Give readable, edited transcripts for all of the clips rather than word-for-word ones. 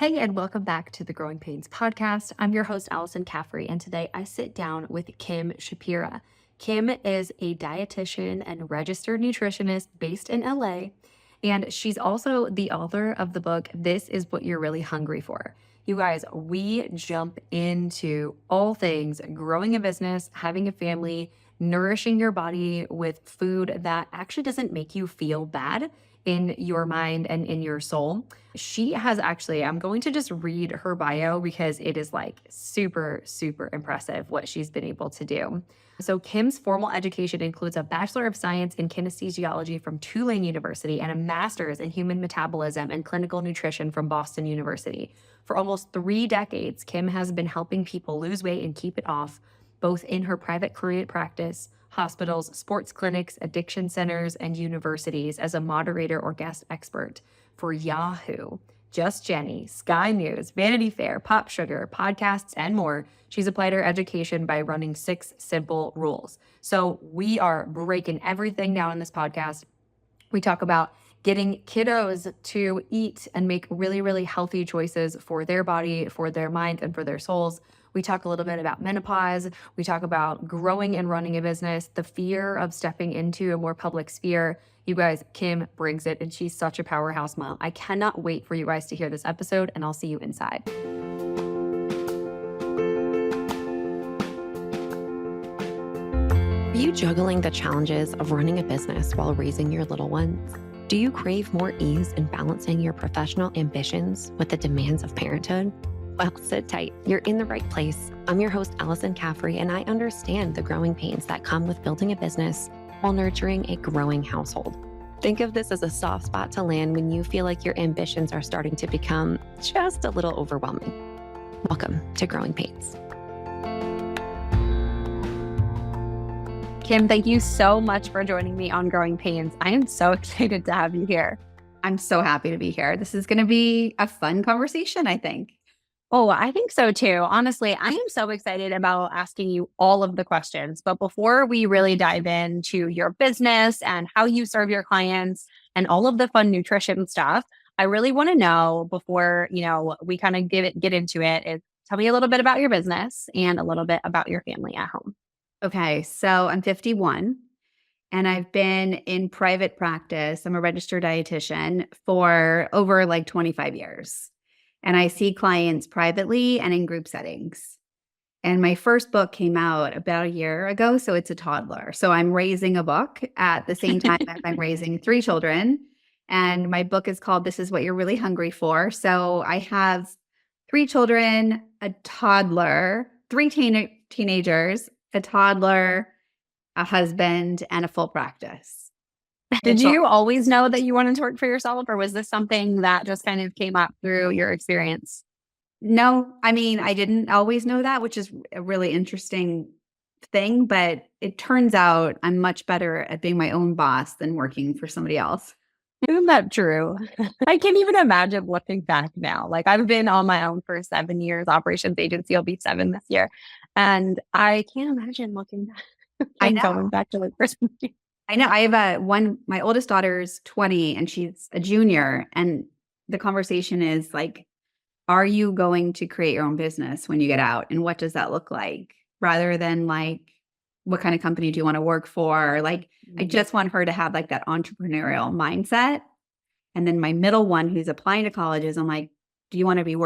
Hey, and welcome back to the Growing Pains podcast. I'm your host, Alyson Caffrey, and today I sit down with Kim Shapira. Kim is a dietitian and registered nutritionist based in LA, and she's also the author of the book, This Is What You're Really Hungry For. You guys, we jump into all things growing a business, having a family, nourishing your body with food that actually doesn't make you feel bad in your mind and in your soul. She has actually, I'm going to just read her bio because it is like super, super impressive what she's been able to do. So, Kim's formal education includes a Bachelor of Science in Kinesiology from Tulane University and a Master's in Human Metabolism and Clinical Nutrition from Boston University. For almost 3 decades, Kim has been helping people lose weight and keep it off, both in her private career practice, hospitals, sports clinics, addiction centers, and universities as a moderator or guest expert for Yahoo, Just Jenny, Sky News, Vanity Fair, Pop Sugar, podcasts, and more. She's applied her education by running 6 simple rules. So we are breaking everything down in this podcast. We talk about getting kiddos to eat and make really, really healthy choices for their body, for their mind, and for their souls. We talk a little bit about menopause. We talk about growing and running a business, the fear of stepping into a more public sphere. You guys, Kim brings it, and she's such a powerhouse mom. I cannot wait for you guys to hear this episode, and I'll see you inside. Are you juggling the challenges of running a business while raising your little ones? Do you crave more ease in balancing your professional ambitions with the demands of parenthood? Well, sit tight. You're in the right place. I'm your host, Alyson Caffrey, and I understand the growing pains that come with building a business while nurturing a growing household. Think of this as a soft spot to land when you feel like your ambitions are starting to become just a little overwhelming. Welcome to Growing Pains. Kim, thank you so much for joining me on Growing Pains. I am so excited to have you here. I'm so happy to be here. This is going to be a fun conversation, I think. Oh, I think so too. Honestly, I am so excited about asking you all of the questions. But before we really dive into your business and how you serve your clients and all of the fun nutrition stuff, I really want to know before, we kind of get into it is tell me a little bit about your business and a little bit about your family at home. Okay, so I'm 51 and I've been in private practice. I'm a registered dietitian for over like 25 years. And I see clients privately and in group settings. And my first book came out about a year ago, so it's a toddler. So I'm raising a book at the same time as I'm raising 3 children. And my book is called This Is What You're Really Hungry For. So I have 3 children, a toddler, 3 teenagers, a toddler, a husband, and a full practice. Did you always know that you wanted to work for yourself, or was this something that just kind of came up through your experience? No, I mean, I didn't always know that, which is a really interesting thing, but it turns out I'm much better at being my own boss than working for somebody else. Isn't that true? I can't even imagine looking back now. Like I've been on my own for 7 years, operations agency will be 7 this year. And I can't imagine looking back and going back to work for somebody. I know. I have my oldest daughter's 20 and she's a junior. And the conversation is like, are you going to create your own business when you get out? And what does that look like? Rather than like, what kind of company do you want to work for? Like, I just want her to have like that entrepreneurial mindset. And then my middle one who's applying to colleges, I'm like, do you want to be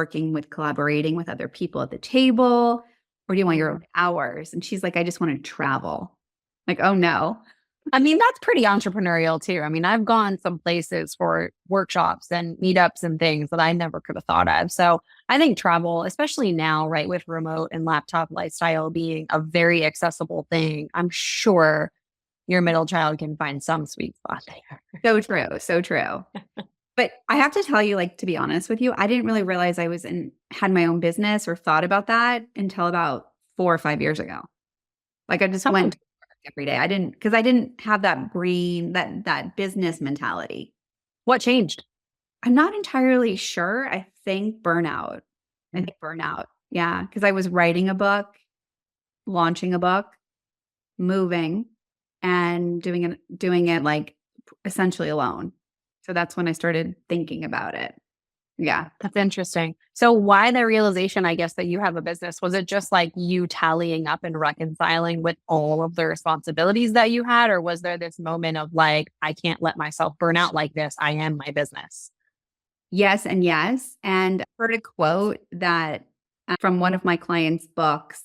collaborating with other people at the table? Or do you want your own hours? And she's like, I just want to travel. Like, oh no. I mean, that's pretty entrepreneurial too. I mean, I've gone some places for workshops and meetups and things that I never could have thought of. So I think travel, especially now, right, with remote and laptop lifestyle being a very accessible thing, I'm sure your middle child can find some sweet spot there. So true. So true. But I have to tell you, like, to be honest with you, I didn't really realize I had my own business or thought about that until about 4 or 5 years ago. Like I just went to work every day. I didn't have that brain, that business mentality. What changed? I'm not entirely sure. I think burnout. Yeah. Because I was writing a book, launching a book, moving, and doing it like essentially alone. So that's when I started thinking about it. Yeah. That's interesting. So why the realization, I guess, that you have a business? Was it just like you tallying up and reconciling with all of the responsibilities that you had? Or was there this moment of like, I can't let myself burn out like this. I am my business. Yes and yes. And I heard a quote that from one of my clients' books.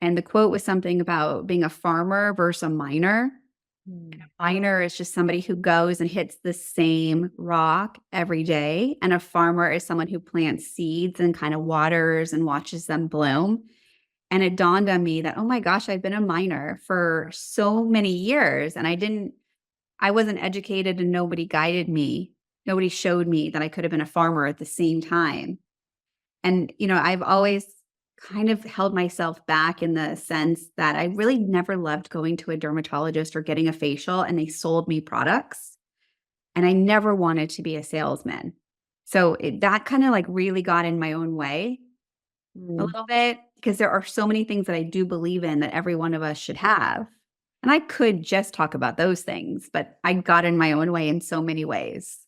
And the quote was something about being a farmer versus a miner. A miner is just somebody who goes and hits the same rock every day. And a farmer is someone who plants seeds and kind of waters and watches them bloom. And it dawned on me that, oh my gosh, I've been a miner for so many years. And I wasn't educated and nobody guided me. Nobody showed me that I could have been a farmer at the same time. And, I've always kind of held myself back in the sense that I really never loved going to a dermatologist or getting a facial and they sold me products. And I never wanted to be a salesman. So that kind of like really got in my own way a little bit because there are so many things that I do believe in that every one of us should have. And I could just talk about those things, but I got in my own way in so many ways.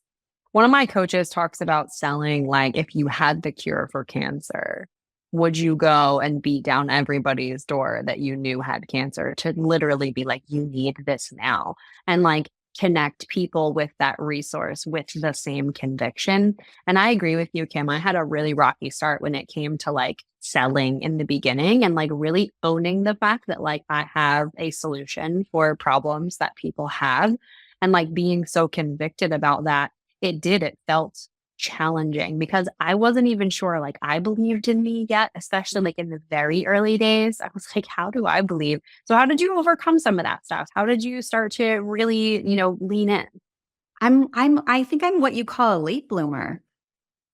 One of my coaches talks about selling, like, if you had the cure for cancer, would you go and beat down everybody's door that you knew had cancer to literally be like, you need this now? And like connect people with that resource with the same conviction. And I agree with you, Kim. I had a really rocky start when it came to like selling in the beginning and like really owning the fact that like I have a solution for problems that people have and like being so convicted about that. It felt challenging because I wasn't even sure like I believed in me yet, especially like in the very early days. I was like, how do I believe? So how did you overcome some of that stuff? How did you start to really, lean in? I think I'm what you call a late bloomer,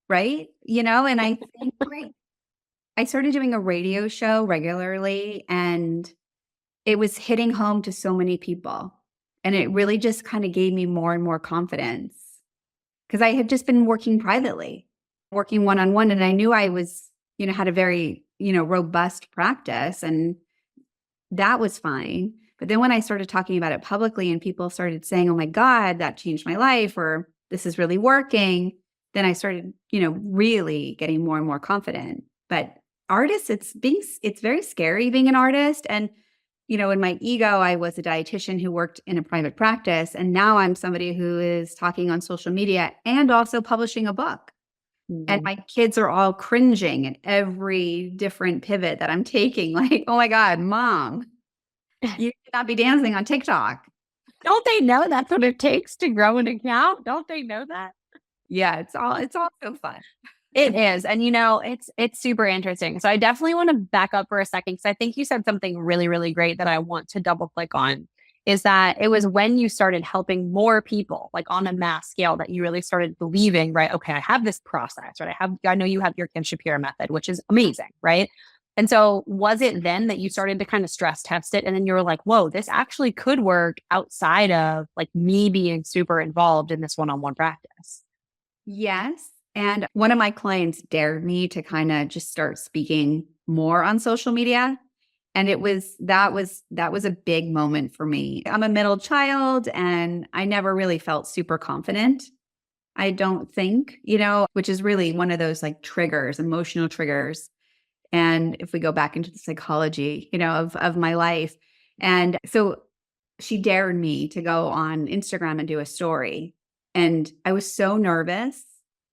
right? And I think I started doing a radio show regularly and it was hitting home to so many people. And it really just kind of gave me more and more confidence because I had just been working privately, working one-on-one. And I knew I was, had a very, robust practice and that was fine. But then when I started talking about it publicly and people started saying, oh my God, that changed my life, or this is really working, then I started, really getting more and more confident. But artists, it's very scary being an artist. And in my ego, I was a dietitian who worked in a private practice. And now I'm somebody who is talking on social media and also publishing a book. And my kids are all cringing at every different pivot that I'm taking. Like, oh my God, Mom, you should not be dancing on TikTok. Don't they know that's what it takes to grow an account? Don't they know that? Yeah, it's all so fun. It is. And it's super interesting. So I definitely want to back up for a second because I think you said something really, really great that I want to double click on is that it was when you started helping more people, like on a mass scale, that you really started believing, right? Okay, I have this process, right? I know you have your Kim Shapira method, which is amazing, right? And so was it then that you started to kind of stress test it? And then you were like, whoa, this actually could work outside of like me being super involved in this one-on-one practice. Yes. And one of my clients dared me to kind of just start speaking more on social media. And that was a big moment for me. I'm a middle child and I never really felt super confident. I don't think, which is really one of those like triggers, emotional triggers. And if we go back into the psychology, of my life. And so she dared me to go on Instagram and do a story. And I was so nervous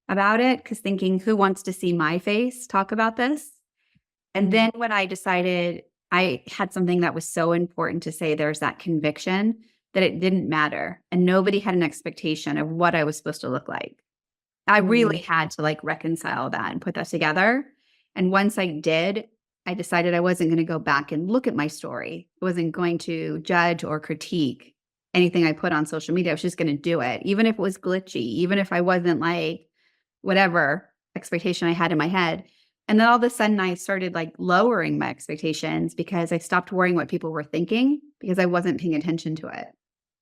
about it because thinking, who wants to see my face talk about this? And then when I decided I had something that was so important to say, there's that conviction that it didn't matter. And nobody had an expectation of what I was supposed to look like. I really had to like reconcile that and put that together. And once I did, I decided I wasn't going to go back and look at my story. I wasn't going to judge or critique anything I put on social media. I was just going to do it, even if it was glitchy, even if I wasn't like whatever expectation I had in my head. And then all of a sudden I started like lowering my expectations because I stopped worrying what people were thinking because I wasn't paying attention to it.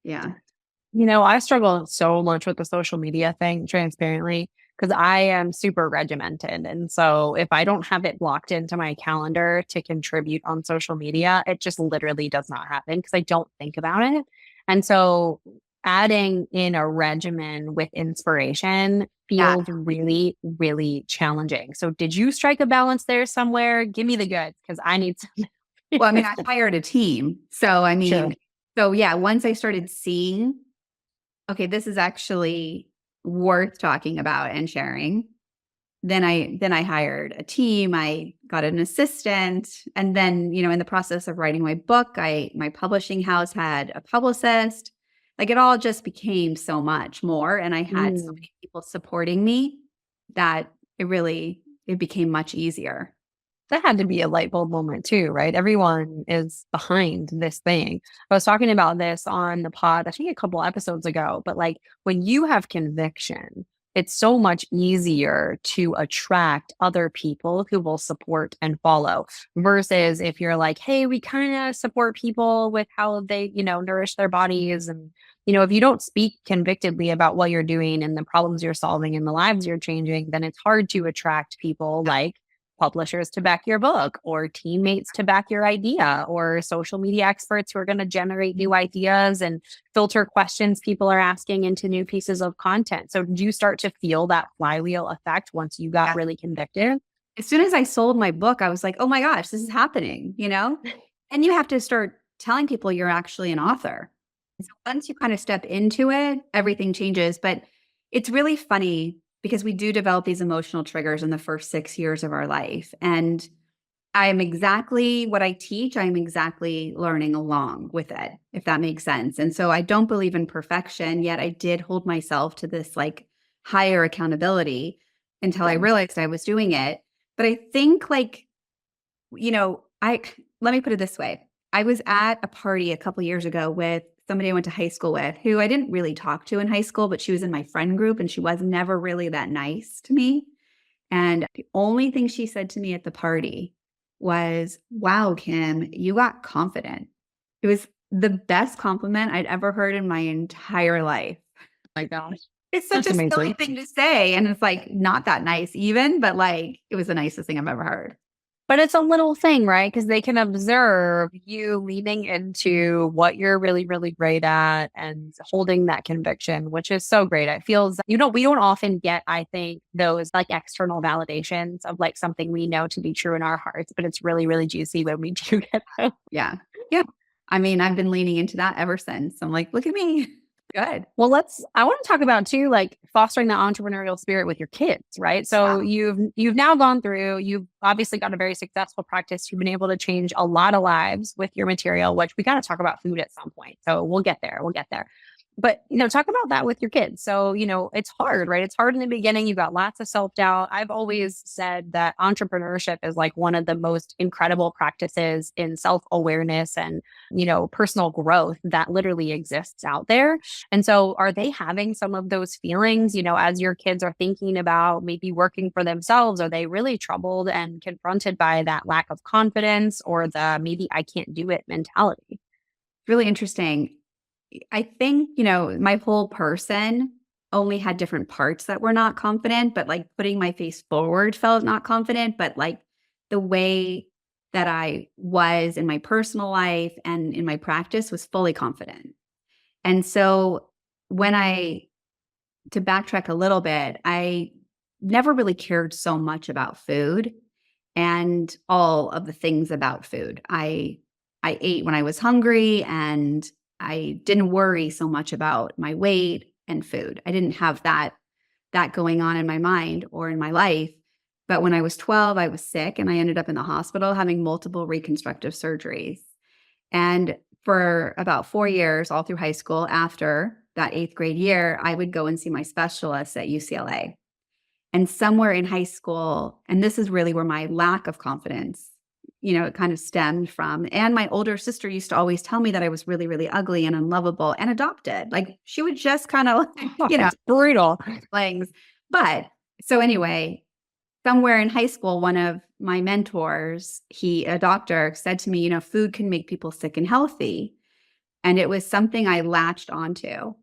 Yeah. I struggle so much with the social media thing, transparently, because I am super regimented. And so if I don't have it blocked into my calendar to contribute on social media, it just literally does not happen because I don't think about it. And so adding in a regimen with inspiration Yeah. feels really, really challenging. So did you strike a balance there somewhere? Give me the goods because I need some. Well, I mean, I hired a team. So, I Sure. mean, so yeah, once I started seeing, okay, this is actually worth talking about and sharing. Then I hired a team. I got an assistant. And then, in the process of writing my book, my publishing house had a publicist. Like it all just became so much more. And I had so Mm. many people supporting me that it became much easier. That had to be a light bulb moment too, right? Everyone is behind this thing. I was talking about this on the pod, I think a couple episodes ago, but like when you have conviction, it's so much easier to attract other people who will support and follow versus if you're like, hey, we kind of support people with how they, nourish their bodies. And, if you don't speak convictedly about what you're doing and the problems you're solving and the lives you're changing, then it's hard to attract people like publishers to back your book or teammates to back your idea or social media experts who are going to generate new ideas and filter questions people are asking into new pieces of content. So did you start to feel that flywheel effect once you got Yeah. really convicted? As soon as I sold my book, I was like, oh my gosh, this is happening. And you have to start telling people you're actually an author. So once you kind of step into it, everything changes. But it's really funny because we do develop these emotional triggers in the first 6 years of our life. And I am exactly what I teach. I'm exactly learning along with it, if that makes sense. And so I don't believe in perfection, yet I did hold myself to this like higher accountability until I realized I was doing it. But I think I let me put it this way. I was at a party a couple years ago with somebody I went to high school with who I didn't really talk to in high school, but she was in my friend group and she was never really that nice to me. And the only thing she said to me at the party was, wow, Kim, you got confident. It was the best compliment I'd ever heard in my entire life. My gosh. It's such That's a silly amazing. thing to say. And it's like not that nice even, but like it was the nicest thing I've ever heard. But it's a little thing, right? Because they can observe you leaning into what you're really, really great at and holding that conviction, which is so great. It feels, we don't often get, I think, those like external validations of like something we know to be true in our hearts, but it's really, really juicy when we do get them. Yeah. Yeah. I mean, I've been leaning into that ever since. I'm like, look at me. Good. Well, I want to talk about too, like fostering that entrepreneurial spirit with your kids, right? So you've now gone through, you've obviously got a very successful practice. You've been able to change a lot of lives with your material, which we got to talk about food at some point. So we'll get there. We'll get there. But, talk about that with your kids. So, it's hard, right? It's hard in the beginning. You've got lots of self-doubt. I've always said that entrepreneurship is like one of the most incredible practices in self-awareness and, personal growth that literally exists out there. And so are they having some of those feelings, as your kids are thinking about maybe working for themselves? Are they really troubled and confronted by that lack of confidence or the maybe I can't do it mentality? Really interesting. I think, my whole person only had different parts that were not confident, but like putting my face forward felt not confident, but like the way that I was in my personal life and in my practice was fully confident. And so to backtrack a little bit, I never really cared so much about food and all of the things about food. I ate when I was hungry and I didn't worry so much about my weight and food. I didn't have that going on in my mind or in my life. But when I was 12, I was sick and I ended up in the hospital having multiple reconstructive surgeries. And for about 4 years, all through high school, after that eighth grade year, I would go and see my specialist at UCLA. And somewhere in high school, and this is really where my lack of confidence, it kind of stemmed from. And my older sister used to always tell me that I was really, really ugly and unlovable and adopted. Like she would just kind of, It's brutal. things. But so anyway, somewhere in high school, one of my mentors, a doctor, said to me, food can make people sick and healthy. And it was something I latched onto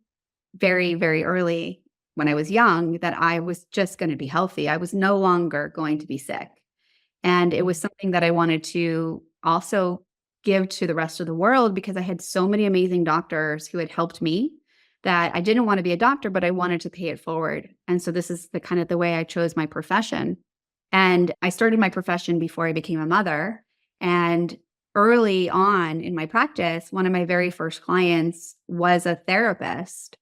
very, very early when I was young, that I was just going to be healthy. I was no longer going to be sick. And it was something that I wanted to also give to the rest of the world because I had so many amazing doctors who had helped me that I didn't want to be a doctor, but I wanted to pay it forward. And so this is the kind of the way I chose my profession. And I started my profession before I became a mother. And early on in my practice, one of my very first clients was a therapist.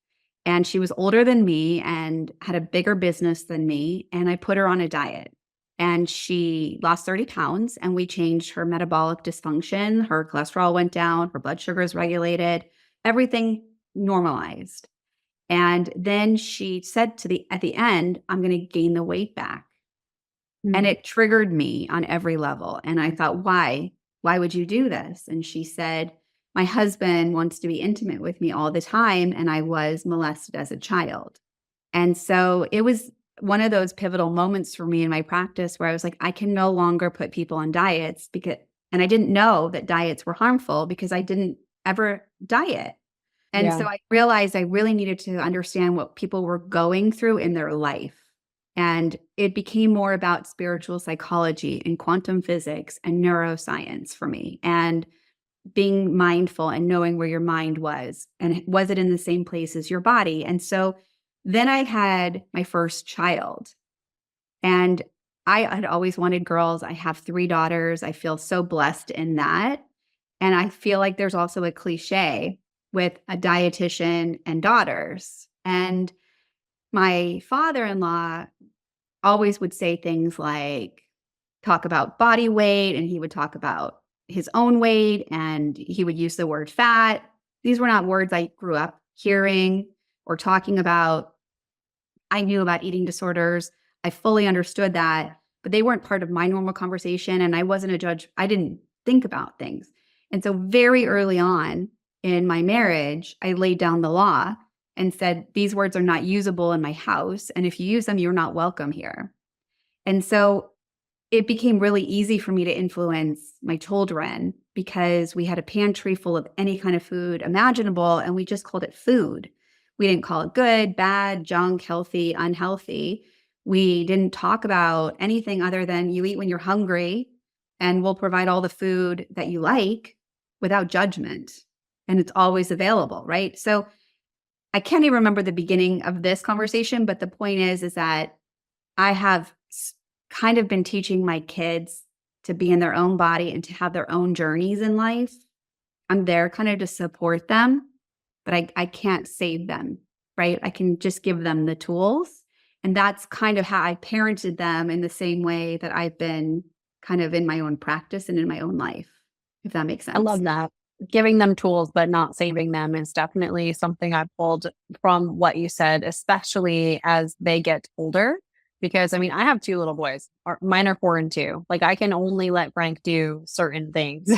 And she was older than me and had a bigger business than me. And I put her on a diet. And she lost 30 pounds, and we changed her metabolic dysfunction. Her cholesterol went down, her blood sugar is regulated, everything normalized. And then she said at the end, I'm going to gain the weight back. And it triggered me on every level. And I thought, why? Why would you do this? And she said, my husband wants to be intimate with me all the time, and I was molested as a child. And so it was one of those pivotal moments for me in my practice where I was like, I can no longer put people on diets and I didn't know that diets were harmful because I didn't ever diet. And so I realized I really needed to understand what people were going through in their life. And it became more about spiritual psychology and quantum physics and neuroscience for me, and being mindful and knowing where your mind was, and was it in the same place as your body? And so then I had my first child, and I had always wanted girls. I have 3 daughters. I feel so blessed in that. And I feel like there's also a cliche with a dietitian and daughters. And my father-in-law always would say things like, talk about body weight, and he would talk about his own weight, and he would use the word fat. These were not words I grew up hearing or talking about. I knew about eating disorders. I fully understood that, but they weren't part of my normal conversation, and I wasn't a judge. I didn't think about things. And so very early on in my marriage, I laid down the law and said, these words are not usable in my house, and if you use them, you're not welcome here. And so it became really easy for me to influence my children because we had a pantry full of any kind of food imaginable, and we just called it food. We didn't call it good, bad, junk, healthy, unhealthy. We didn't talk about anything other than you eat when you're hungry, and we'll provide all the food that you like without judgment. And it's always available, right? So I can't even remember the beginning of this conversation, but the point is that I have kind of been teaching my kids to be in their own body and to have their own journeys in life. I'm there kind of to support them, but I can't save them, right? I can just give them the tools. And that's kind of how I parented them, in the same way that I've been kind of in my own practice and in my own life, if that makes sense. I love that. Giving them tools, but not saving them is definitely something I pulled from what you said, especially as they get older. Because I mean, I have 2 little boys. Mine are 4 and 2. Like, I can only let Frank do certain things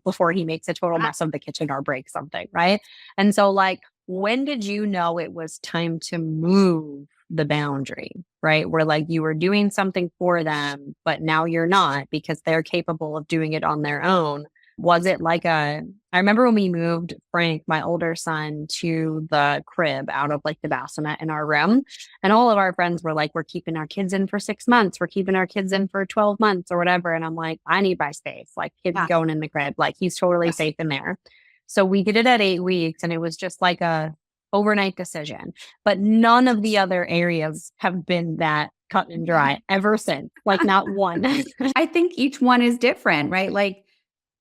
before he makes a total mess of the kitchen or breaks something, right? And so, like, when did you know it was time to move the boundary, right? Where like you were doing something for them, but now you're not because they're capable of doing it on their own. Was it like I remember when we moved Frank, my older son, to the crib out of like the bassinet in our room, and all of our friends were like, we're keeping our kids in for 6 months. We're keeping our kids in for 12 months or whatever. And I'm like, I need my space. Like, kids going in the crib. Like, he's totally safe in there. So we did it at 8 weeks, and it was just like a overnight decision. But none of the other areas have been that cut and dry ever since. Like, not one. I think each one is different, right? Like,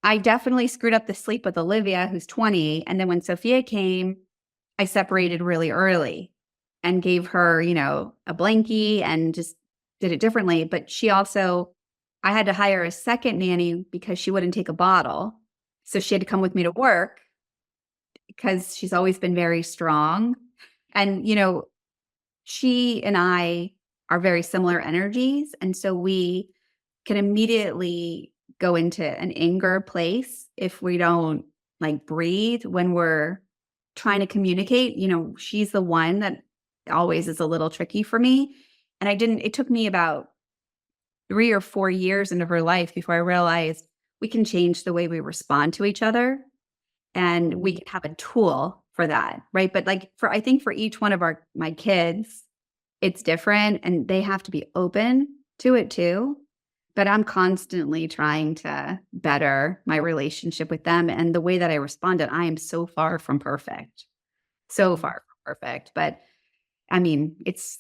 I definitely screwed up the sleep with Olivia, who's 20. And then when Sophia came, I separated really early and gave her, a blankie and just did it differently. But I had to hire a second nanny because she wouldn't take a bottle. So she had to come with me to work because she's always been very strong. And, she and I are very similar energies. And so we can immediately go into an anger place if we don't like breathe when we're trying to communicate. She's the one that always is a little tricky for me. And it took me about 3 or 4 years into her life before I realized we can change the way we respond to each other, and we can have a tool for that. Right. But like I think for each one of my kids, it's different, and they have to be open to it too. But I'm constantly trying to better my relationship with them. And the way that I responded, I am so far from perfect. So far perfect, but I mean, it's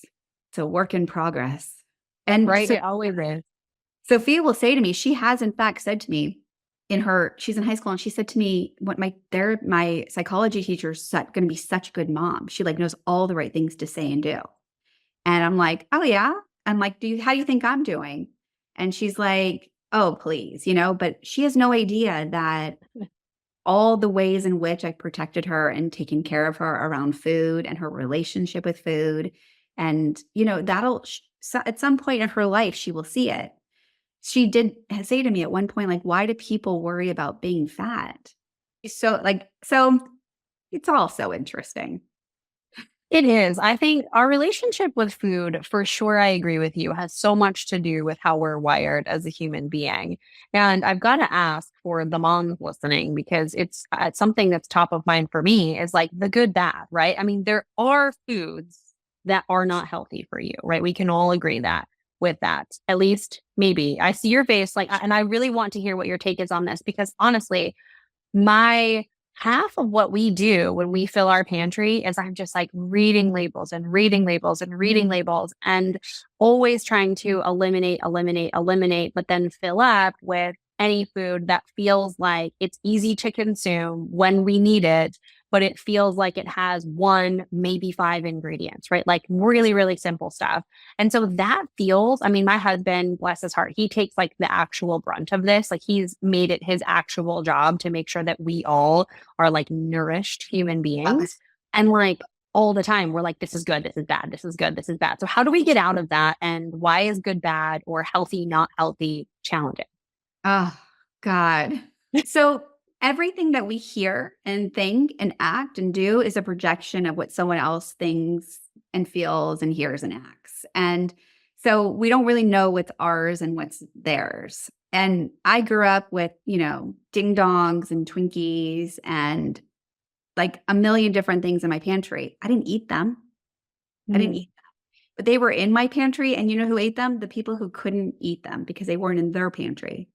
a work in progress. And Right? so It always is. Sophia will say to me, she has in fact said to me she's in high school and she said to me, what my psychology teacher's going to be such a good mom. She like knows all the right things to say and do. And I'm like, oh yeah. I'm like, how do you think I'm doing? And she's like, oh, please, but she has no idea that all the ways in which I've protected her and taken care of her around food and her relationship with food. And, at some point in her life, she will see it. She did say to me at one point, like, why do people worry about being fat? So it's all so interesting. It is. I think our relationship with food, for sure, I agree with you, has so much to do with how we're wired as a human being. And I've got to ask for the moms listening, because it's something that's top of mind for me, is like the good, bad, right? I mean, there are foods that are not healthy for you, right? We can all agree that with that, at least maybe. I see your face, like, and I really want to hear what your take is on this, because honestly, my half of what we do when we fill our pantry is I'm just like reading labels and reading labels and reading labels and always trying to eliminate, but then fill up with any food that feels like it's easy to consume when we need it, but it feels like it has 1, maybe 5 ingredients, right? Like really, really simple stuff. And so that feels, I mean, my husband, bless his heart, he takes like the actual brunt of this. Like he's made it his actual job to make sure that we all are like nourished human beings. And like all the time, we're like, this is good, this is bad, this is good, this is bad. So how do we get out of that? And why is good, bad, or healthy, not healthy challenging? Oh, God. So everything that we hear and think and act and do is a projection of what someone else thinks and feels and hears and acts. And so we don't really know what's ours and what's theirs. And I grew up with, ding dongs and Twinkies and like a million different things in my pantry. I didn't eat them. I didn't eat them, but they were in my pantry. And you know who ate them? The people who couldn't eat them because they weren't in their pantry.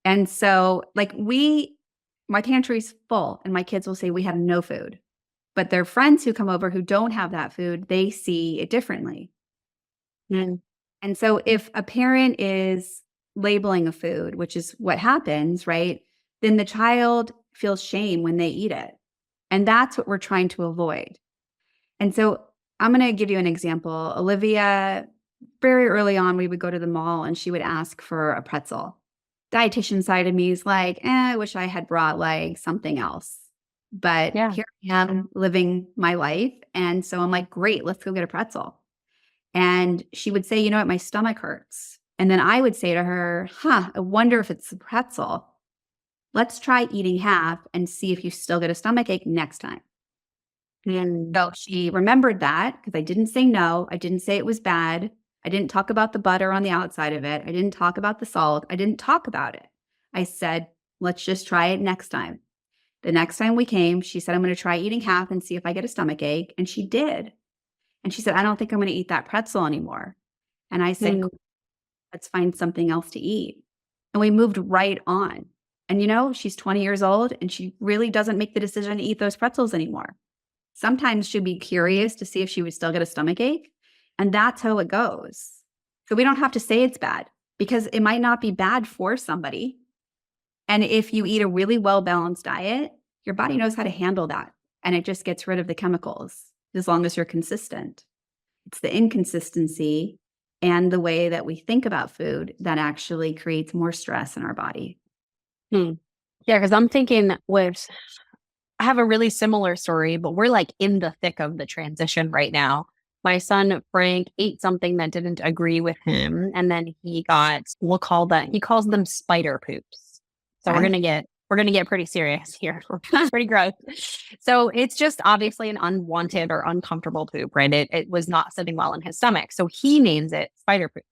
And so like my pantry's full and my kids will say we have no food, but their friends who come over who don't have that food, they see it differently. Mm. And so if a parent is labeling a food, which is what happens, right? Then the child feels shame when they eat it. And that's what we're trying to avoid. And so I'm going to give you an example. Olivia, very early on, we would go to the mall and she would ask for a pretzel. Dietitian side of me is like, I wish I had brought like something else. But here I am living my life. And so I'm like, great, let's go get a pretzel. And she would say, you know what, my stomach hurts. And then I would say to her, I wonder if it's the pretzel. Let's try eating half and see if you still get a stomach ache next time. And so she remembered that because I didn't say no. I didn't say it was bad. I didn't talk about the butter on the outside of it. I didn't talk about the salt. I didn't talk about it. I said, let's just try it next time. The next time we came, she said, I'm going to try eating half and see if I get a stomach ache. And she did. And she said, I don't think I'm going to eat that pretzel anymore. And I said, let's find something else to eat. And we moved right on. And she's 20 years old and she really doesn't make the decision to eat those pretzels anymore. Sometimes she'd be curious to see if she would still get a stomach ache. And that's how it goes. So we don't have to say it's bad because it might not be bad for somebody. And if you eat a really well-balanced diet, your body knows how to handle that. And it just gets rid of the chemicals as long as you're consistent. It's the inconsistency and the way that we think about food that actually creates more stress in our body. Yeah, because I'm thinking I have a really similar story, but we're like in the thick of the transition right now. My son, Frank, ate something that didn't agree with him. And then he he calls them spider poops. So we're going to get pretty serious here. Pretty gross. So it's just obviously an unwanted or uncomfortable poop, right? It was not sitting well in his stomach. So he names it spider poops.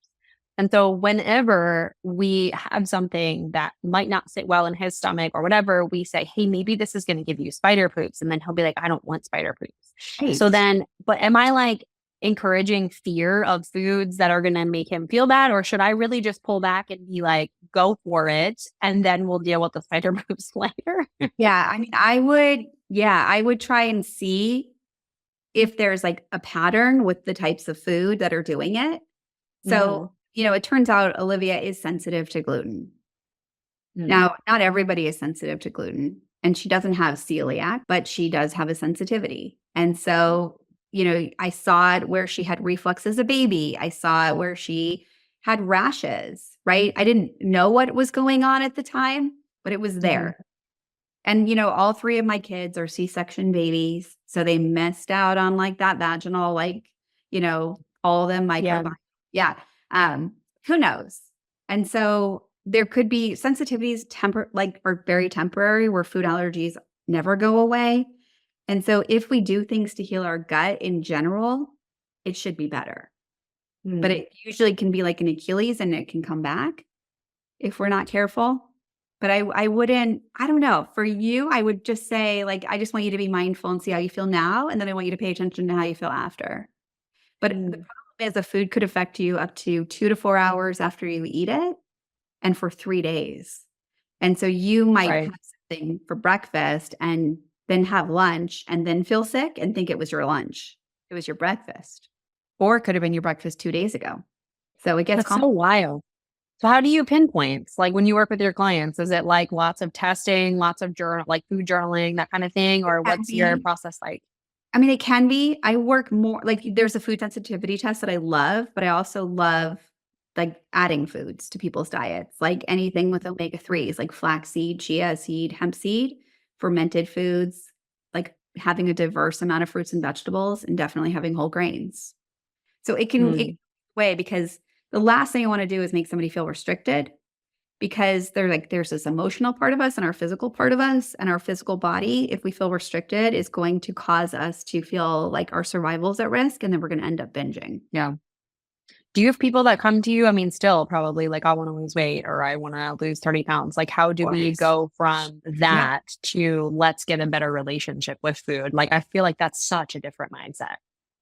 And so whenever we have something that might not sit well in his stomach or whatever, we say, hey, maybe this is going to give you spider poops. And then he'll be like, I don't want spider poops. Right. So then, but am I like encouraging fear of foods that are going to make him feel bad? Or should I really just pull back and be like, go for it. And then we'll deal with the spider poops later? Yeah. I mean, I would try and see if there's like a pattern with the types of food that are doing it. So, it turns out Olivia is sensitive to gluten. Now, not everybody is sensitive to gluten, and she doesn't have celiac, but she does have a sensitivity. And so, I saw it where she had reflux as a baby. I saw it where she had rashes, right? I didn't know what was going on at the time, but it was there. And, all three of my kids are C-section babies. So they missed out on like that vaginal, all of them microbiome. Yeah. Who knows? And so there could be sensitivities are very temporary, where food allergies never go away. And so if we do things to heal our gut in general, it should be better. But it usually can be like an Achilles, and it can come back if we're not careful. But I wouldn't, I don't know. For you, I would just say, I just want you to be mindful and see how you feel now. And then I want you to pay attention to how you feel after. But the problem is, the food could affect you up to 2 to 4 hours after you eat it, and for 3 days. And so you might have something for breakfast and then have lunch and then feel sick and think it was your lunch. It was your breakfast. Or it could have been your breakfast 2 days ago. So it gets so wild. So how do you pinpoint? Like when you work with your clients, is it like lots of testing, lots of food journaling, that kind of thing? Or what's your process like? I mean, it can be. I work more, there's a food sensitivity test that I love, but I also love adding foods to people's diets, like anything with omega-3s, like flaxseed, chia seed, hemp seed, fermented foods, like having a diverse amount of fruits and vegetables, and definitely having whole grains. So it can way, because the last thing I want to do is make somebody feel restricted, because there's this emotional part of us and our physical part of us, and our physical body, if we feel restricted, is going to cause us to feel like our survival is at risk, and then we're going to end up binging. Yeah. Do you have people that come to you? I mean, still probably I want to lose weight, or I want to lose 30 pounds. Like, how do we go from that to let's get a better relationship with food? I feel like that's such a different mindset.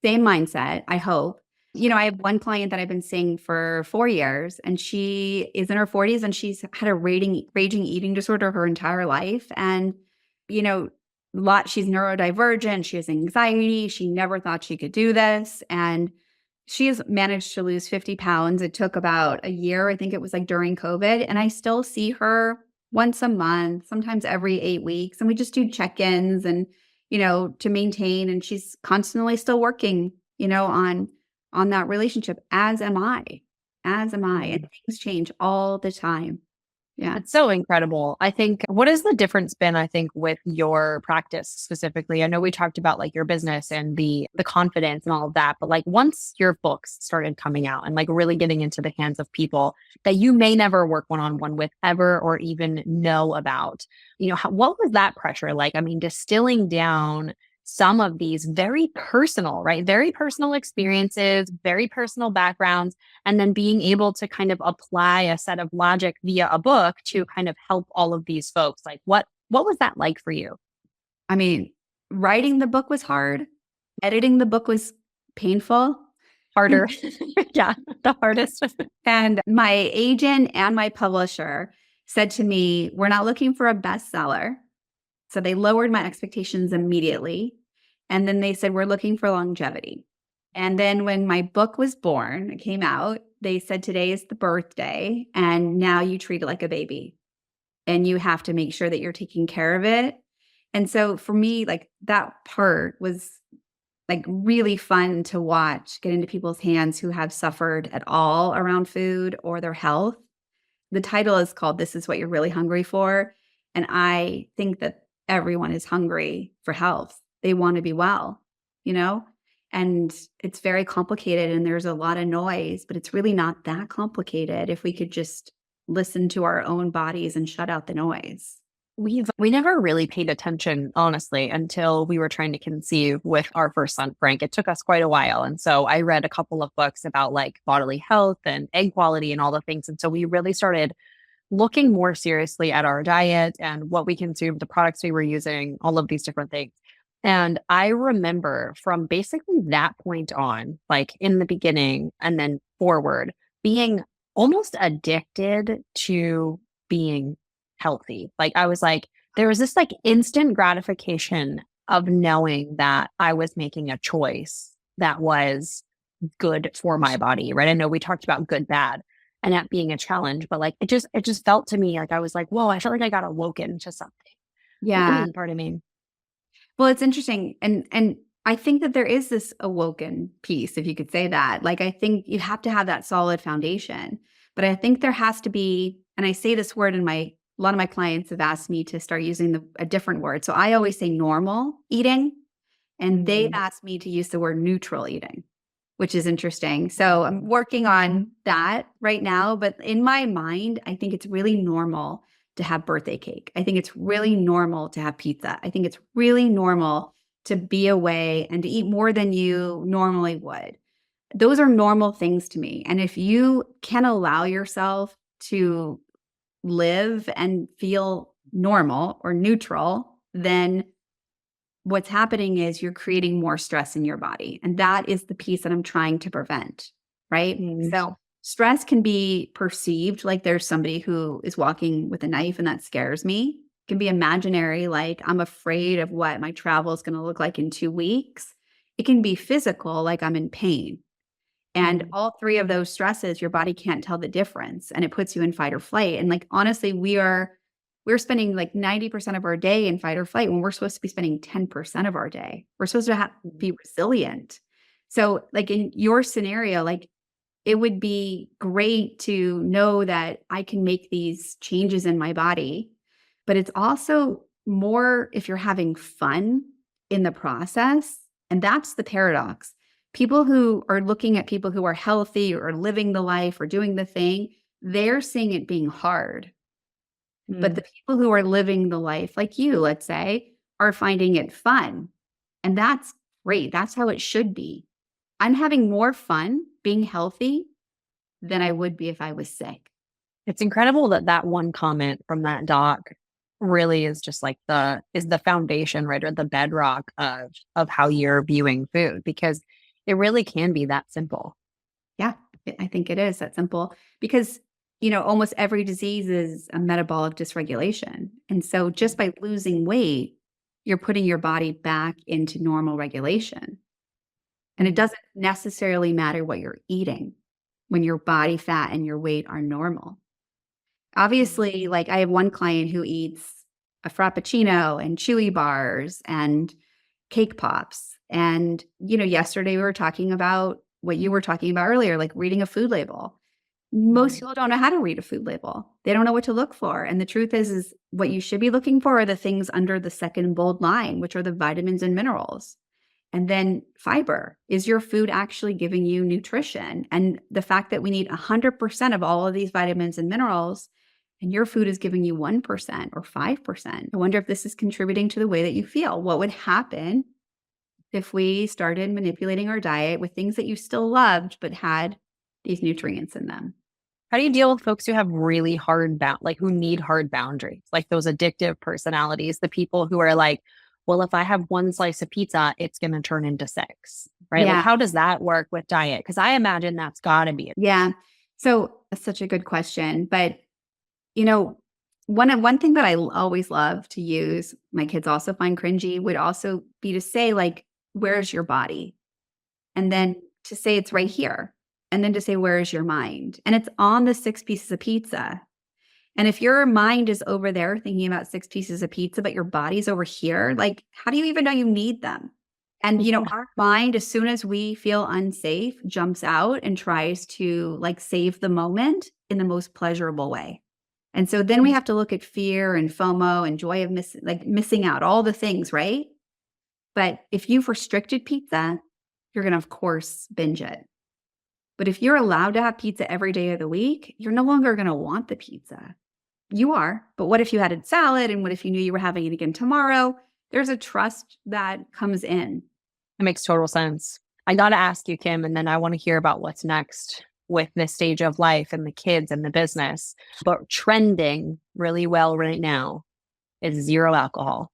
Same mindset, I hope. I have one client that I've been seeing for 4 years, and she is in her 40s, and she's had a raging eating disorder her entire life. And, she's neurodivergent. She has anxiety. She never thought she could do this. And she has managed to lose 50 pounds. It took about a year. I think it was during COVID. And I still see her once a month, sometimes every 8 weeks. And we just do check-ins and, to maintain. And she's constantly still working, on that relationship, as am I. And things change all the time. Yeah. It's so incredible. I think, what has the difference been, I think, with your practice specifically? I know we talked about your business and the confidence and all of that, but once your books started coming out and really getting into the hands of people that you may never work one-on-one with ever, or even know about, what was that pressure like? I mean, distilling down some of these very personal, very personal experiences, very personal backgrounds, and then being able to kind of apply a set of logic via a book to kind of help all of these folks. What was that like for you? I mean, writing the book was hard. Editing the book was painful. Harder. Yeah, the hardest. And my agent and my publisher said to me, we're not looking for a bestseller. So they lowered my expectations immediately. And then they said, we're looking for longevity. And then when my book was born, it came out, they said, today is the birthday, and now you treat it like a baby. And you have to make sure that you're taking care of it. And so for me, that part was really fun to watch, get into people's hands who have suffered at all around food or their health. The title is called This Is What You're Really Hungry For. And I think that everyone is hungry for health. They want to be well, and it's very complicated, and there's a lot of noise, but it's really not that complicated if we could just listen to our own bodies and shut out the noise. We never really paid attention, honestly, until we were trying to conceive with our first son, Frank. It took us quite a while. And so I read a couple of books about bodily health and egg quality and all the things. And so we really started looking more seriously at our diet and what we consumed, the products we were using, all of these different things. And I remember from basically that point on, in the beginning and then forward, being almost addicted to being healthy. I was there was this instant gratification of knowing that I was making a choice that was good for my body, right? I know we talked about good, bad, and that being a challenge, but like it just felt to me like I was like, whoa, I felt like I got awoken to something. Yeah. Pardon me. Well, it's interesting. And I think that there is this awoken piece, if you could say that. Like, I think you have to have that solid foundation. But I think there has to be, and I say this word a lot of my clients have asked me to start using a different word. So I always say normal eating, and they've asked me to use the word neutral eating, which is interesting. So I'm working on that right now. But in my mind, I think it's really normal to have birthday cake. I think it's really normal to have pizza. I think it's really normal to be away and to eat more than you normally would. Those are normal things to me. And if you can allow yourself to live and feel normal or neutral, then what's happening is you're creating more stress in your body. And that is the piece that I'm trying to prevent, right? So stress can be perceived like there's somebody who is walking with a knife and that scares me. It can be imaginary, like I'm afraid of what my travel is going to look like in 2 weeks. It can be physical, like I'm in pain. And all three of those stresses, your body can't tell the difference, and it puts you in fight or flight. And like, honestly, we're spending like 90% of our day in fight or flight when we're supposed to be spending 10% of our day. We're supposed to be resilient. So like in your scenario, like it would be great to know that I can make these changes in my body, but it's also more if you're having fun in the process. And that's the paradox. People who are looking at people who are healthy or living the life or doing the thing, they're seeing it being hard. But the people who are living the life, like you, let's say, are finding it fun. And that's great. That's how it should be. I'm having more fun being healthy than I would be if I was sick. It's incredible that one comment from that doc really is just like is the foundation, right? Or the bedrock of how you're viewing food, because it really can be that simple. Yeah, I think it is that simple because, almost every disease is a metabolic dysregulation. And so just by losing weight, you're putting your body back into normal regulation. And it doesn't necessarily matter what you're eating when your body fat and your weight are normal. Obviously, like I have one client who eats a Frappuccino and Chewy bars and cake pops. And, yesterday we were talking about what you were talking about earlier, like reading a food label. Most people don't know how to read a food label. They don't know what to look for. And the truth is what you should be looking for are the things under the second bold line, which are the vitamins and minerals. And then fiber. Is your food actually giving you nutrition? And the fact that we need 100% of all of these vitamins and minerals, and your food is giving you 1% or 5%. I wonder if this is contributing to the way that you feel. What would happen if we started manipulating our diet with things that you still loved but had these nutrients in them? How do you deal with folks who have really who need hard boundaries, like those addictive personalities, the people who are like, well, if I have one slice of pizza, it's going to turn into 6, right? Yeah. Like, how does that work with diet? Because I imagine that's got to be it. Yeah. So that's such a good question. But, one thing that I always love to use, my kids also find cringy, would also be to say, like, where's your body? And then to say it's right here. And then to say, where is your mind? And it's on the 6 pieces of pizza. And if your mind is over there thinking about 6 pieces of pizza, but your body's over here, like, how do you even know you need them? And, our mind, as soon as we feel unsafe, jumps out and tries to like save the moment in the most pleasurable way. And so then we have to look at fear and FOMO and joy of missing out, all the things, right? But if you've restricted pizza, you're going to, of course, binge it. But if you're allowed to have pizza every day of the week, you're no longer going to want the pizza. You are. But what if you had a salad? And what if you knew you were having it again tomorrow? There's a trust that comes in. It makes total sense. I got to ask you, Kim, and then I want to hear about what's next with this stage of life and the kids and the business. But trending really well right now is 0 alcohol.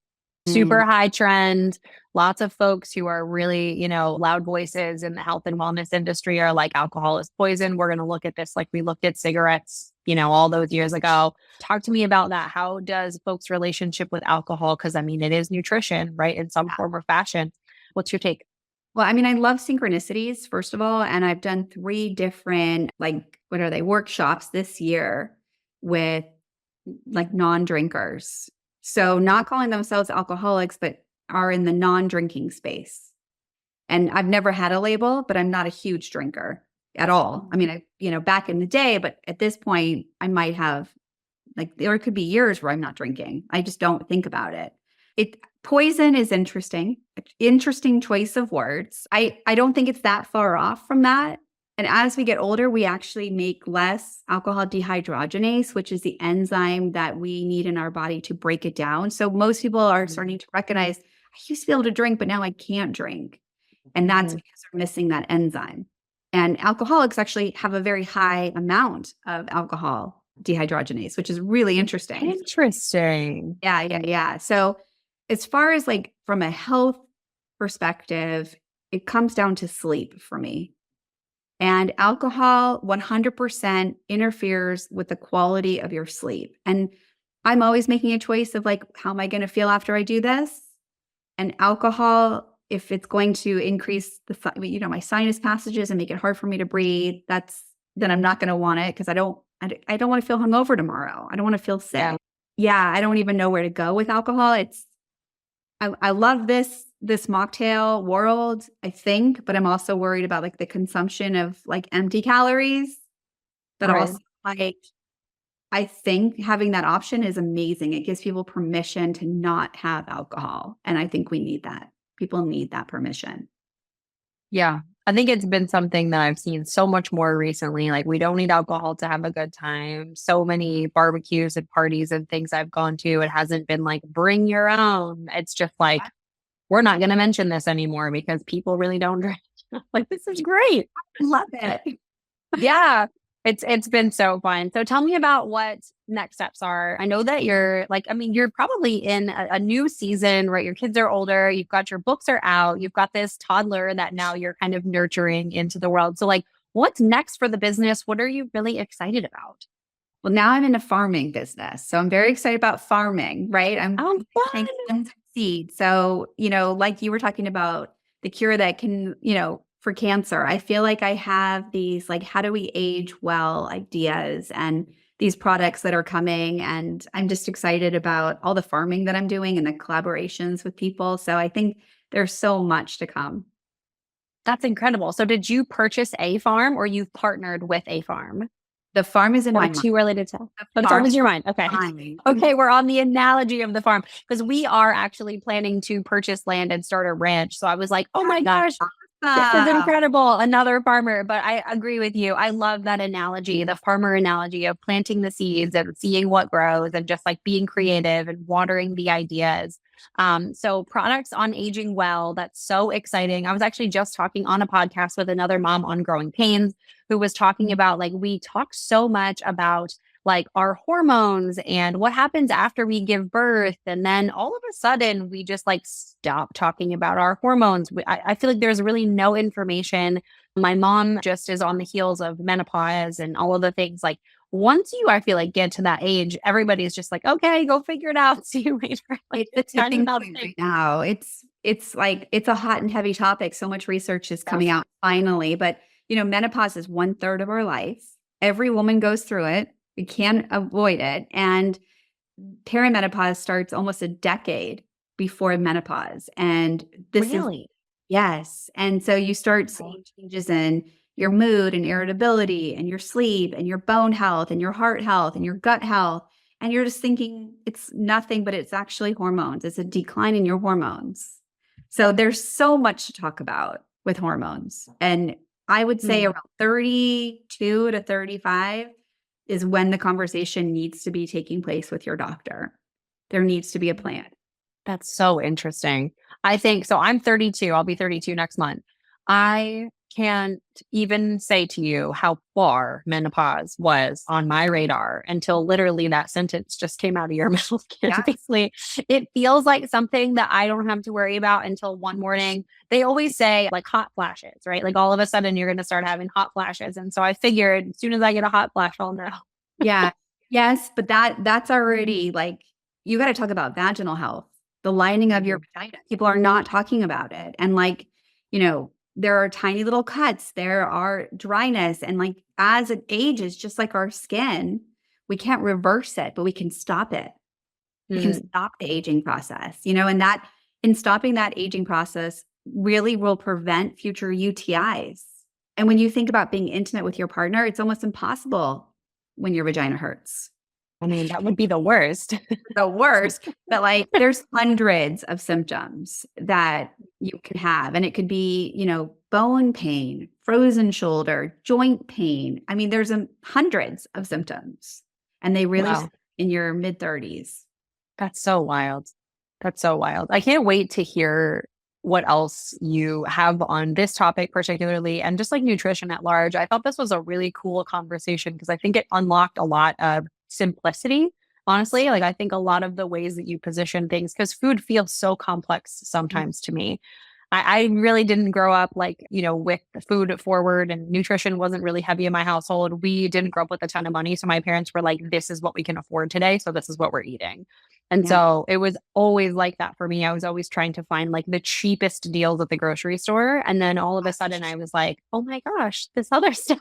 Super high trend. Lots of folks who are really, loud voices in the health and wellness industry are like, alcohol is poison. We're going to look at this like we looked at cigarettes all those years ago. Talk to me about that. How does folks' relationship with alcohol? Because I mean, it is nutrition, right? In some form or fashion. What's your take? Well, I mean, I love synchronicities, first of all, and I've done 3 different, what are they, workshops this year with non-drinkers. So not calling themselves alcoholics, but are in the non-drinking space. And I've never had a label, but I'm not a huge drinker at all. I mean, back in the day, but at this point, I might have, there could be years where I'm not drinking. I just don't think about it. Poison is interesting. Interesting choice of words. I don't think it's that far off from that. And as we get older, we actually make less alcohol dehydrogenase, which is the enzyme that we need in our body to break it down. So most people are starting to recognize, I used to be able to drink, but now I can't drink. And that's because they're missing that enzyme. And alcoholics actually have a very high amount of alcohol dehydrogenase, which is really interesting. Interesting. Yeah. So as far as from a health perspective, it comes down to sleep for me. And alcohol 100% interferes with the quality of your sleep. And I'm always making a choice of how am I going to feel after I do this? And alcohol, if it's going to increase my sinus passages and make it hard for me to breathe, then I'm not going to want it because I don't want to feel hungover tomorrow. I don't want to feel sick. Yeah, I don't even know where to go with alcohol. I love this mocktail world, I think, but I'm also worried about the consumption of empty calories. But also I think having that option is amazing. It gives people permission to not have alcohol. And I think we need that. People need that permission. Yeah. I think it's been something that I've seen so much more recently. We don't need alcohol to have a good time. So many barbecues and parties and things I've gone to, it hasn't been bring your own. It's just we're not going to mention this anymore because people really don't drink. This is great. I love it. Yeah. It's been so fun. So tell me about what next steps are. I know that you're you're probably in a new season, right? Your kids are older. You've got your books are out. You've got this toddler that now you're kind of nurturing into the world. So what's next for the business? What are you really excited about? Well, now I'm in a farming business. So I'm very excited about farming, right? I'm trying to succeed. So, like you were talking about the cure that can, for cancer, I feel like I have these how do we age well ideas and these products that are coming. And I'm just excited about all the farming that I'm doing and the collaborations with people. So I think there's so much to come. That's incredible. So did you purchase a farm or you've partnered with a farm? The farm is in my mind. Too early to tell. But it's always your mind. Okay. Okay, we're on the analogy of the farm because we are actually planning to purchase land and start a ranch. So I was like, oh my gosh, this is incredible. Another farmer. But I agree with you. I love that analogy, the farmer analogy of planting the seeds and seeing what grows and just being creative and watering the ideas. So products on aging well, that's so exciting. I was actually just talking on a podcast with another mom on growing pains who was talking about we talk so much about our hormones and what happens after we give birth. And then all of a sudden we just stop talking about our hormones. I feel there's really no information. My mom just is on the heels of menopause and all of the things once you, I feel get to that age, everybody's just okay, go figure it out. See you later. It's right now. It's a hot and heavy topic. So much research is coming out finally, but menopause is 1/3 of our life. Every woman goes through it. We can't avoid it. And perimenopause starts almost a decade before menopause. And this is, yes. And so you start seeing changes in your mood and irritability and your sleep and your bone health and your heart health and your gut health. And you're just thinking it's nothing, but it's actually hormones. It's a decline in your hormones. So there's so much to talk about with hormones. And I would say around 32 to 35 is when the conversation needs to be taking place with your doctor. There needs to be a plan. That's so interesting. I think so. I'm 32. I'll be 32 next month. I can't even say to you how far menopause was on my radar until literally that sentence just came out of your mouth. Basically, it feels like something that I don't have to worry about until one morning. They always say hot flashes, right? All of a sudden you're going to start having hot flashes. And so I figured as soon as I get a hot flash, I'll know. Yeah. Yes. But that's already like, you got to talk about vaginal health, the lining of your vagina. People are not talking about it. And like, there are tiny little cuts, there are dryness. And like, as it ages, just like our skin, we can't reverse it, but we can stop it. We can stop the aging process, and that in stopping that aging process really will prevent future UTIs. And when you think about being intimate with your partner, it's almost impossible when your vagina hurts. I mean, that would be the worst. The worst, but like there's hundreds of symptoms that you can have. And it could be, bone pain, frozen shoulder, joint pain. I mean, there's hundreds of symptoms and they really Wow. in your mid 30s. That's so wild. That's so wild. I can't wait to hear what else you have on this topic particularly, and just like nutrition at large. I thought this was a really cool conversation because I think it unlocked a lot of simplicity. Honestly, like I think a lot of the ways that you position things, because food feels so complex sometimes to me. I really didn't grow up like, with the food forward, and nutrition wasn't really heavy in my household. We didn't grow up with a ton of money. So my parents were like, this is what we can afford today. So this is what we're eating. And Yeah. so it was always like that for me. I was always trying to find like the cheapest deals at the grocery store. And then all of a sudden I was like, oh my gosh, this other stuff.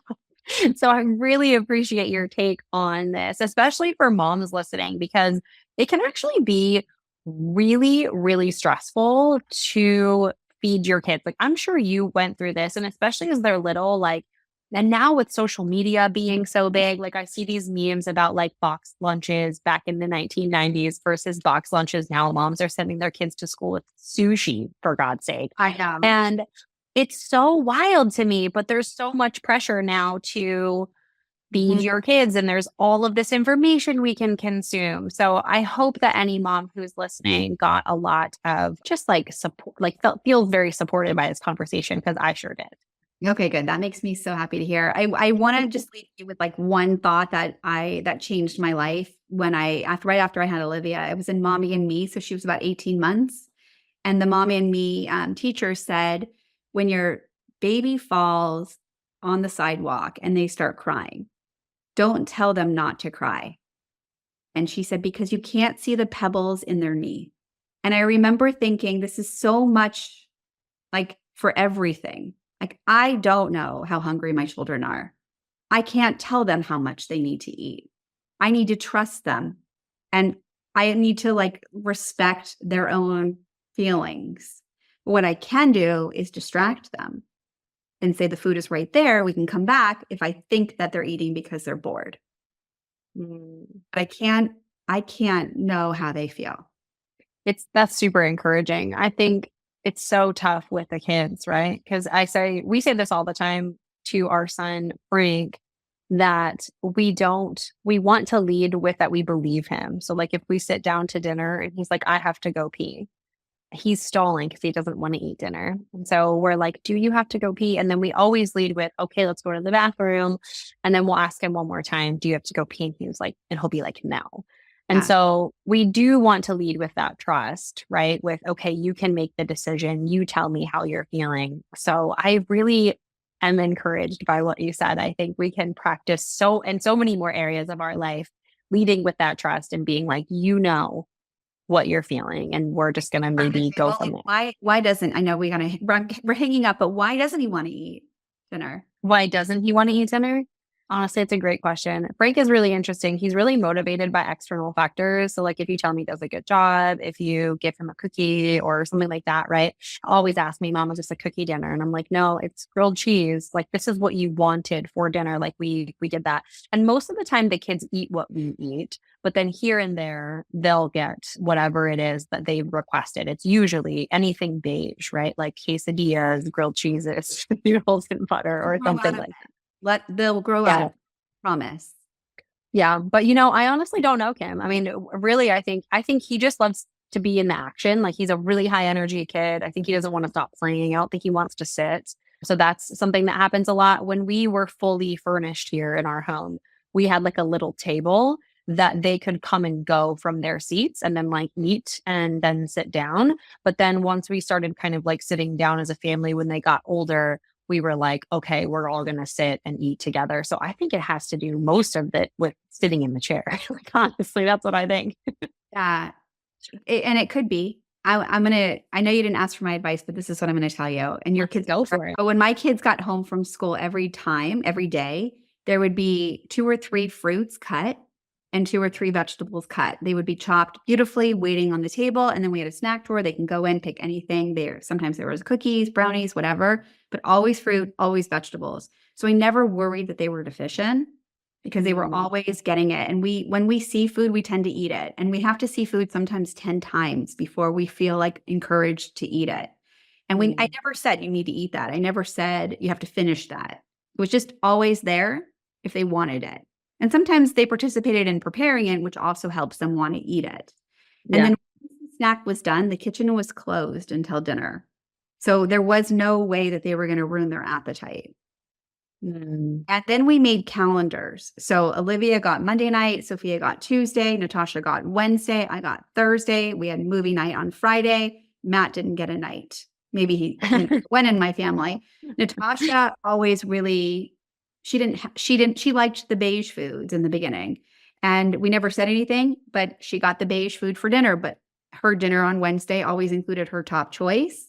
So I really appreciate your take on this, especially for moms listening, because it can actually be really, really stressful to feed your kids. Like I'm sure you went through this, and especially as they're little, like, and now with social media being so big, like I see these memes about like box lunches back in the 1990s versus box lunches now. Moms are sending their kids to school with sushi, for God's sake. I know. And it's so wild to me, but there's so much pressure now to feed your kids, and there's all of this information we can consume. So I hope that any mom who's listening got a lot of just like support, like feels very supported by this conversation, because I sure did. Okay, good. That makes me so happy to hear. I want to just leave you with like one thought that changed my life when right after I had Olivia. I was in Mommy and Me, so she was about 18 months, and the Mommy and Me teacher said, when your baby falls on the sidewalk and they start crying, don't tell them not to cry. And she said, because you can't see the pebbles in their knee. And I remember thinking, this is so much like for everything. Like, I don't know how hungry my children are. I can't tell them how much they need to eat. I need to trust them. And I need to like respect their own feelings. But what I can do is distract them and say the food is right there. We can come back if I think that they're eating because they're bored. But I can't know how they feel. That's super encouraging. I think it's so tough with the kids, right? Because we say this all the time to our son, Frank, that we want to lead with that we believe him. So like if we sit down to dinner and he's like, I have to go pee, he's stalling because he doesn't want to eat dinner. And so we're like, do you have to go pee? And then we always lead with, okay, let's go to the bathroom. And then we'll ask him one more time, do you have to go pee? And he'll be like, no. And so we do want to lead with that trust, right? With, okay, you can make the decision. You tell me how you're feeling. So I really am encouraged by what you said. I think we can practice in so many more areas of our life, leading with that trust and being like, what you're feeling, and we're just going to maybe go from there. Why doesn't, I know we're hanging up, but why doesn't he want to eat dinner? Why doesn't he want to eat dinner? Honestly, it's a great question. Frank is really interesting. He's really motivated by external factors. So like if you tell me he does a good job, if you give him a cookie or something like that, right? Always ask me, Mom, is this a cookie dinner? And I'm like, no, it's grilled cheese. Like this is what you wanted for dinner. Like we did that. And most of the time the kids eat what we eat, but then here and there they'll get whatever it is that they've requested. It's usually anything beige, right? Like quesadillas, grilled cheeses, noodles and butter or something like that. They'll grow out. Promise. Yeah. But I honestly don't know Kim. I mean, really, I think he just loves to be in the action. Like he's a really high energy kid. I think he doesn't want to stop playing. I don't think he wants to sit. So that's something that happens a lot. When we were fully furnished here in our home, we had like a little table that they could come and go from their seats and then like eat and then sit down. But then once we started kind of like sitting down as a family when they got older, we were like, okay, we're all going to sit and eat together. So I think it has to do most of it with sitting in the chair. Like, honestly, that's what I think. Yeah. And it could be. I know you didn't ask for my advice, but this is what I'm going to tell you. And your kids Go for it. But when my kids got home from school every day, there would be 2 or 3 fruits cut and 2 or 3 vegetables cut. They would be chopped beautifully, waiting on the table. And then we had a snack drawer. They can go in, pick anything there. Sometimes there was cookies, brownies, whatever, but always fruit, always vegetables. So I never worried that they were deficient because they were always getting it. And when we see food, we tend to eat it. And we have to see food sometimes 10 times before we feel like encouraged to eat it. And I never said you need to eat that. I never said you have to finish that. It was just always there if they wanted it. And sometimes they participated in preparing it, which also helps them want to eat it. And then once the snack was done, the kitchen was closed until dinner. So there was no way that they were going to ruin their appetite. And then we made calendars. So Olivia got Monday night, Sophia got Tuesday, Natasha got Wednesday, I got Thursday. We had movie night on Friday. Matt didn't get a night. Maybe he went in my family. Natasha always really, she liked the beige foods in the beginning. And we never said anything, but she got the beige food for dinner. But her dinner on Wednesday always included her top choice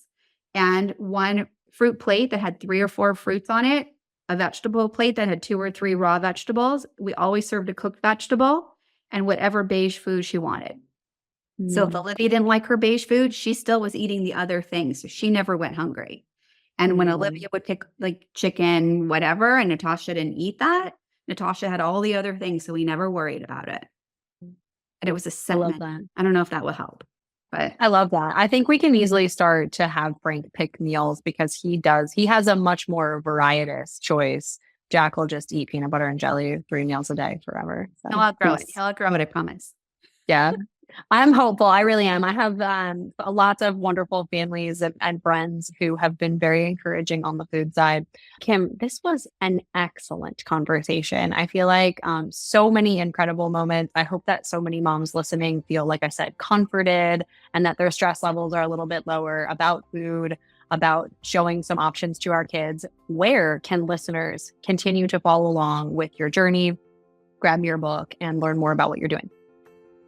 and one fruit plate that had 3 or 4 fruits on it, a vegetable plate that had 2 or 3 raw vegetables. We always served a cooked vegetable and whatever beige food she wanted. So if Olivia didn't like her beige food, she still was eating the other things. So she never went hungry. And when Olivia would pick like chicken, whatever, and Natasha didn't eat that, Natasha had all the other things. So we never worried about it. And it was a set. I love that. I don't know if that will help. But I love that. I think we can easily start to have Frank pick meals because he has a much more varietous choice. Jack will just eat peanut butter and jelly 3 meals a day forever. So he'll outgrow it. He'll outgrow it, I promise. Yeah. I'm hopeful. I really am. I have lots of wonderful families and friends who have been very encouraging on the food side. Kim, this was an excellent conversation. I feel like so many incredible moments. I hope that so many moms listening feel, like I said, comforted and that their stress levels are a little bit lower about food, about showing some options to our kids. Where can listeners continue to follow along with your journey, grab your book, and learn more about what you're doing?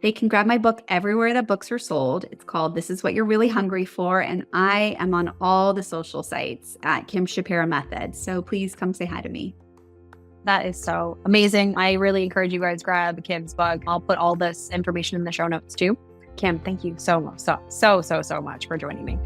They can grab my book everywhere that books are sold. It's called This Is What You're Really Hungry For. And I am on all the social sites at Kim Shapira Method. So please come say hi to me. That is so amazing. I really encourage you guys grab Kim's book. I'll put all this information in the show notes too. Kim, thank you so much for joining me.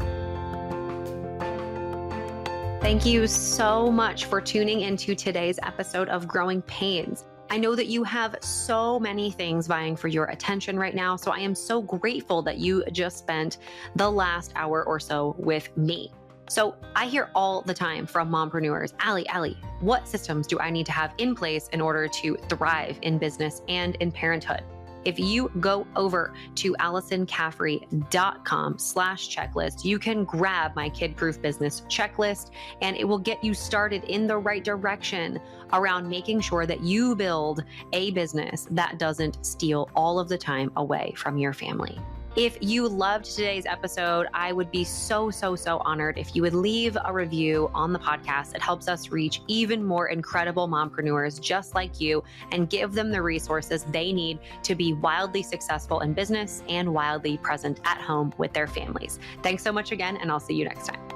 Thank you so much for tuning into today's episode of Growing Pains. I know that you have so many things vying for your attention right now, so I am so grateful that you just spent the last hour or so with me. So I hear all the time from mompreneurs, Allie, what systems do I need to have in place in order to thrive in business and in parenthood? If you go over to AlysonCaffrey.com/checklist, you can grab my kid-proof business checklist, and it will get you started in the right direction around making sure that you build a business that doesn't steal all of the time away from your family. If you loved today's episode, I would be so honored if you would leave a review on the podcast. It helps us reach even more incredible mompreneurs just like you and give them the resources they need to be wildly successful in business and wildly present at home with their families. Thanks so much again, and I'll see you next time.